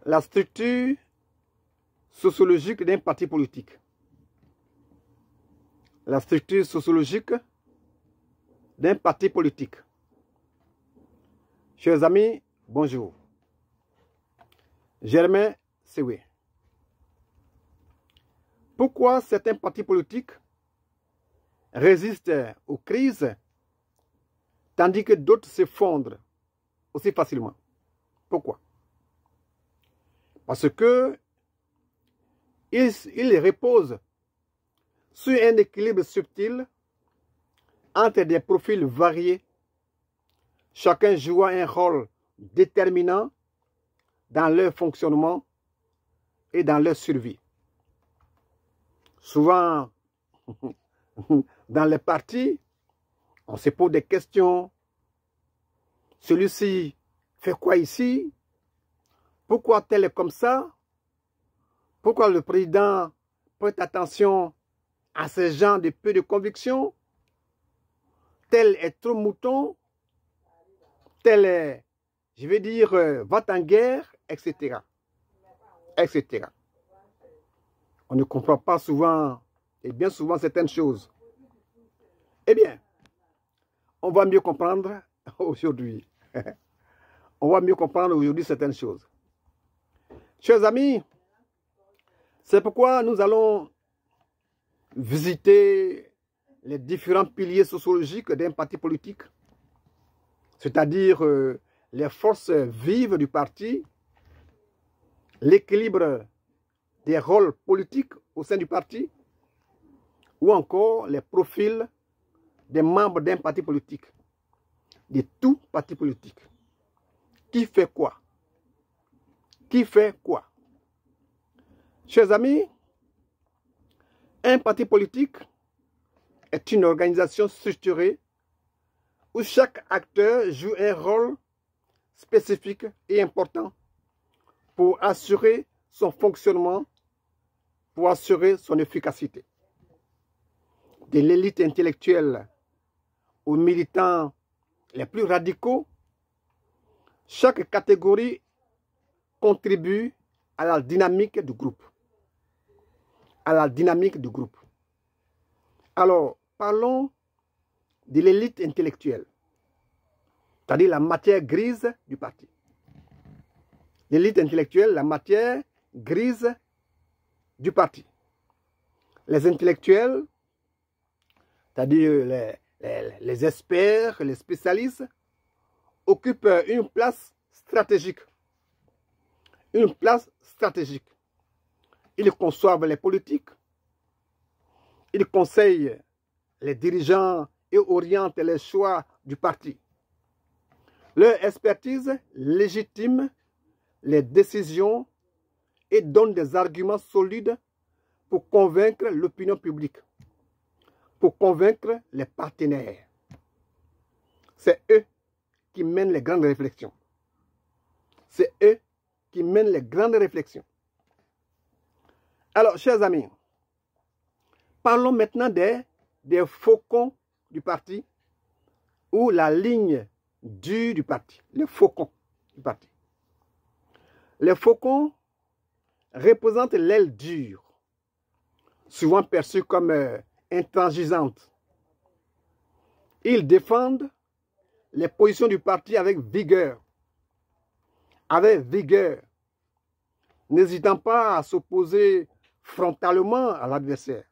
la structure sociologique d'un parti politique. La structure sociologique d'un parti politique. Chers amis, bonjour. Germain Sewé. Pourquoi certains partis politiques résistent aux crises tandis que d'autres s'effondrent aussi facilement? Pourquoi? Parce que ils reposent sur un équilibre subtil entre des profils variés, chacun jouant un rôle déterminant dans leur fonctionnement et dans leur survie. Souvent, dans les partis, on se pose des questions. Celui-ci fait quoi ici? Pourquoi tel est comme ça? Pourquoi le président prête attention à ces gens de peu de conviction? Tel est trop mouton, tel est, je vais dire, va-t-en-guerre, etc. etc. On ne comprend pas souvent, et bien souvent, certaines choses. Eh bien, on va mieux comprendre aujourd'hui. On va mieux comprendre aujourd'hui certaines choses. Chers amis, c'est pourquoi nous allons visiter les différents piliers sociologiques d'un parti politique, c'est-à-dire les forces vives du parti, l'équilibre des rôles politiques au sein du parti, ou encore les profils des membres d'un parti politique, de tout parti politique. Qui fait quoi? Qui fait quoi? Chers amis, un parti politique est une organisation structurée où chaque acteur joue un rôle spécifique et important pour assurer son fonctionnement, pour assurer son efficacité. De l'élite intellectuelle aux militants les plus radicaux, chaque catégorie contribue à la dynamique du groupe. À la dynamique du groupe. Alors, parlons de l'élite intellectuelle, c'est-à-dire la matière grise du parti. L'élite intellectuelle, la matière grise du parti. Les intellectuels, c'est-à-dire les experts, les spécialistes, occupent une place stratégique. Une place stratégique. Ils conçoivent les politiques, ils conseillent les dirigeants et orientent les choix du parti. Leur expertise légitime les décisions et donne des arguments solides pour convaincre l'opinion publique, pour convaincre les partenaires. C'est eux qui mènent les grandes réflexions. C'est eux qui mènent les grandes réflexions. Alors, chers amis, parlons maintenant des faucons du parti ou la ligne dure du parti, les faucons du parti. Les faucons représentent l'aile dure, souvent perçue comme intransigeante. Ils défendent les positions du parti avec vigueur, n'hésitant pas à s'opposer frontalement à l'adversaire.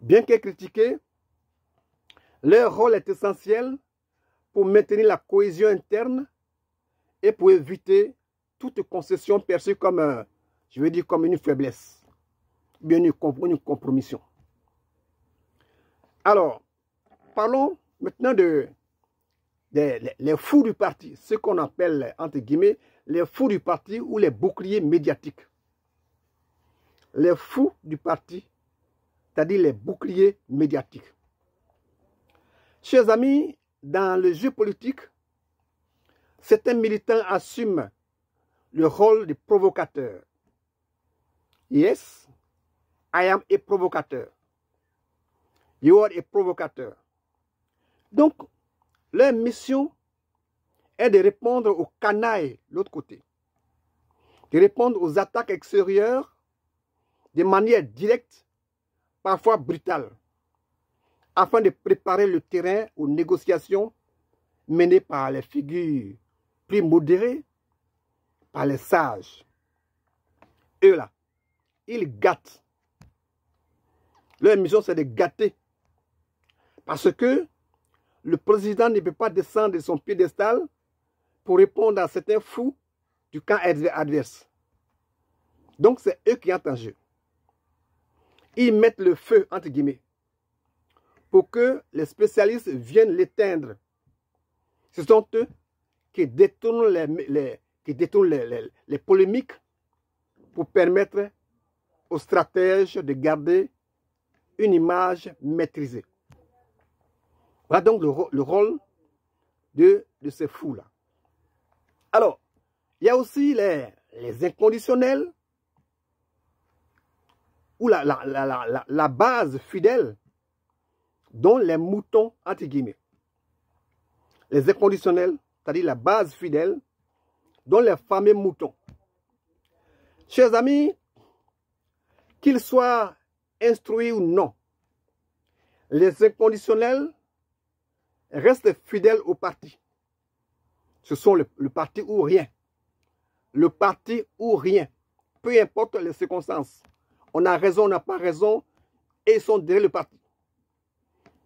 Bien que critiqués, leur rôle est essentiel pour maintenir la cohésion interne et pour éviter toute concession perçue comme, je veux dire, comme une faiblesse, bien une compromission. Alors, parlons maintenant les fous du parti, ce qu'on appelle, entre guillemets, les fous du parti ou les boucliers médiatiques. Les fous du parti, c'est-à-dire les boucliers médiatiques. Chers amis, dans le jeu politique, certains militants assument le rôle de provocateur. Yes, I am a provocateur. You are a provocateur. Donc, leur mission est de répondre aux canailles de l'autre côté. de répondre aux attaques extérieures de manière directe, parfois brutale, afin de préparer le terrain aux négociations menées par les figures plus modérées, par les sages. Eux là, ils gâtent. Leur mission, c'est de gâter. Parce que le président ne peut pas descendre de son piédestal pour répondre à certains fous du camp adverse. Donc, c'est eux qui entrent en jeu. Ils mettent le feu, entre guillemets, pour que les spécialistes viennent l'éteindre. Ce sont eux qui détournent les polémiques pour permettre aux stratèges de garder une image maîtrisée. Voilà donc le rôle de ces fous-là. Alors, il y a aussi les inconditionnels ou la base fidèle dont les moutons, entre guillemets. Les inconditionnels, c'est-à-dire la base fidèle dont les fameux moutons. Chers amis, qu'ils soient instruits ou non, les inconditionnels restent fidèles au parti. Ce sont le parti ou rien. Le parti ou rien. Peu importe les circonstances. On a raison, on n'a pas raison, et ils sont derrière le parti.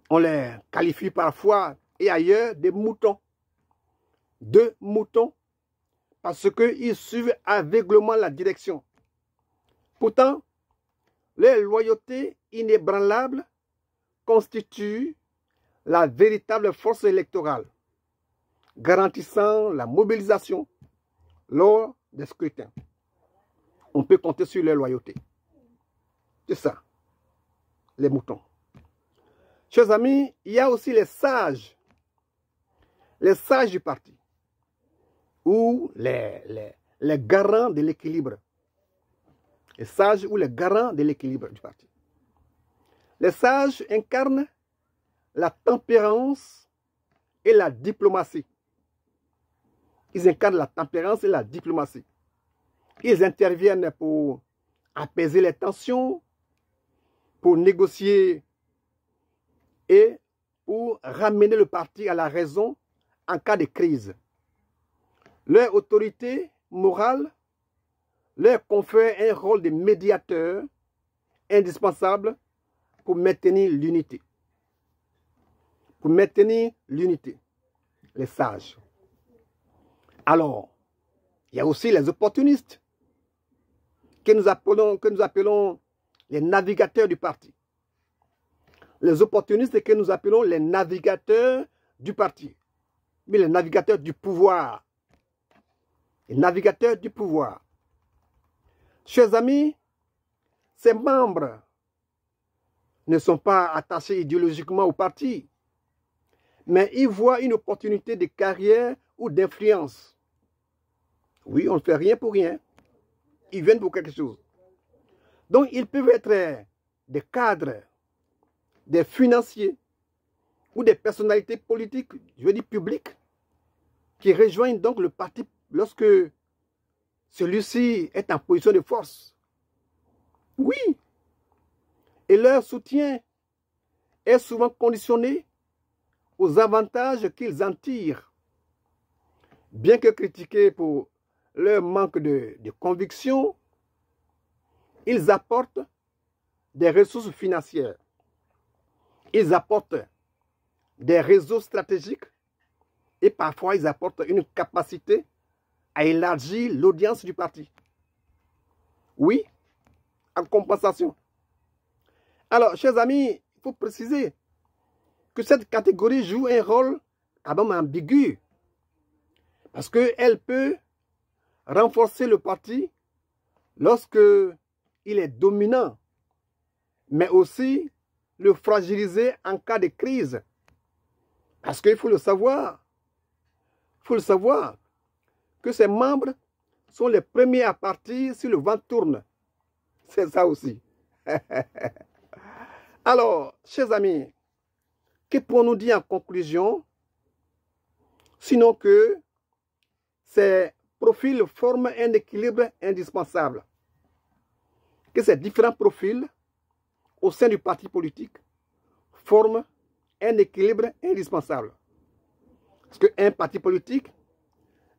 On les qualifie parfois et ailleurs des moutons. De moutons, parce qu'ils suivent aveuglément la direction. Pourtant, leur loyauté inébranlable constitue la véritable force électorale, garantissant la mobilisation lors des scrutins. On peut compter sur leur loyauté. C'est ça, les moutons. Chers amis, il y a aussi les sages du parti, ou les garants de l'équilibre. Les sages ou les garants de l'équilibre du parti. Les sages incarnent la tempérance et la diplomatie. Ils incarnent la tempérance et la diplomatie. Ils interviennent pour apaiser les tensions, pour négocier et pour ramener le parti à la raison en cas de crise. Leur autorité morale leur confère un rôle de médiateur indispensable pour maintenir l'unité. Pour maintenir l'unité, les sages. Alors, il y a aussi les opportunistes que nous appelons les navigateurs du parti. Les opportunistes que nous appelons les navigateurs du parti. Mais les navigateurs du pouvoir. Les navigateurs du pouvoir. Chers amis, ces membres ne sont pas attachés idéologiquement au parti, mais ils voient une opportunité de carrière ou d'influence. Oui, on ne fait rien pour rien. Ils viennent pour quelque chose. Donc, ils peuvent être des cadres, des financiers ou des personnalités politiques, je veux dire publiques, qui rejoignent donc le parti lorsque celui-ci est en position de force. Oui. Et leur soutien est souvent conditionné aux avantages qu'ils en tirent. Bien que critiqués pour leur manque de conviction, ils apportent des ressources financières. Ils apportent des réseaux stratégiques et parfois ils apportent une capacité à élargir l'audience du parti. Oui, en compensation. Alors, chers amis, il faut préciser que cette catégorie joue un rôle quand même ambigu. Parce qu'elle peut renforcer le parti lorsque il est dominant, mais aussi le fragiliser en cas de crise. Parce qu'il faut le savoir, que ses membres sont les premiers à partir si le vent tourne. C'est ça aussi. Alors, chers amis, que pourrons-nous dire en conclusion, sinon que ces profils forment un équilibre indispensable. Que ces différents profils au sein du parti politique forment un équilibre indispensable. Parce qu'un parti politique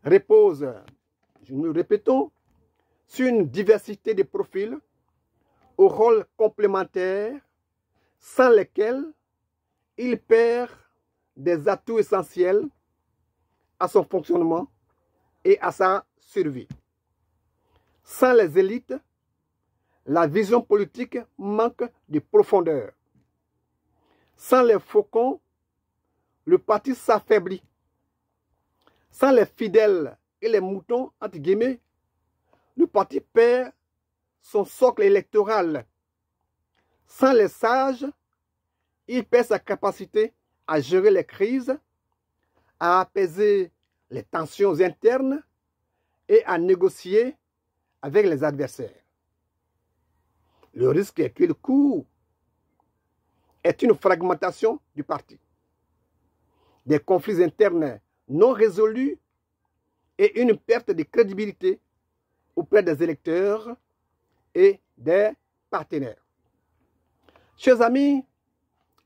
repose, nous le répétons, sur une diversité de profils aux rôles complémentaires sans lesquels il perd des atouts essentiels à son fonctionnement et à sa survie. Sans les élites, la vision politique manque de profondeur. Sans les faucons, le parti s'affaiblit. Sans les fidèles et les moutons, entre guillemets, le parti perd son socle électoral. Sans les sages, il perd sa capacité à gérer les crises, à apaiser les tensions internes et à négocier avec les adversaires. Le risque qu'il court est une fragmentation du parti, des conflits internes non résolus et une perte de crédibilité auprès des électeurs et des partenaires. Chers amis,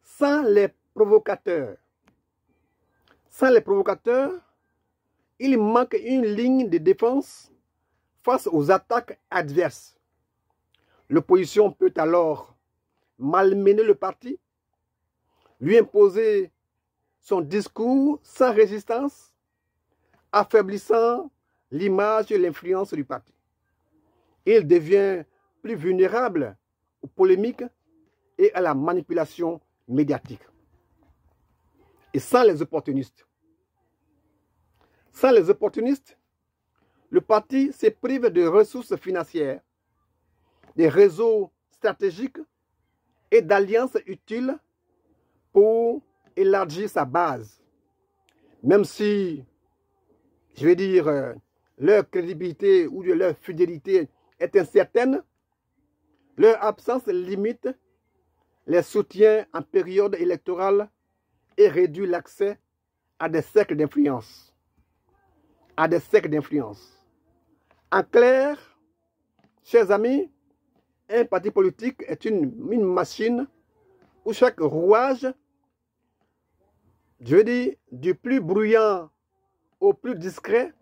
sans les provocateurs, il manque une ligne de défense face aux attaques adverses. L'opposition peut alors malmener le parti, lui imposer son discours sans résistance, affaiblissant l'image et l'influence du parti. Il devient plus vulnérable aux polémiques et à la manipulation médiatique. Et sans les opportunistes, le parti se prive de ressources financières, des réseaux stratégiques et d'alliances utiles pour élargir sa base. Même si, je vais dire, leur crédibilité ou leur fidélité est incertaine, leur absence limite les soutiens en période électorale et réduit l'accès à des cercles d'influence. En clair, chers amis, un parti politique est une machine où chaque rouage, je veux dire, du plus bruyant au plus discret,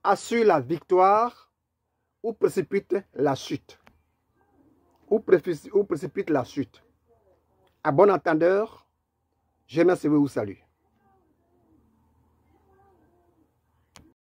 assure la victoire ou précipite la chute. À bon entendeur, je vous salue.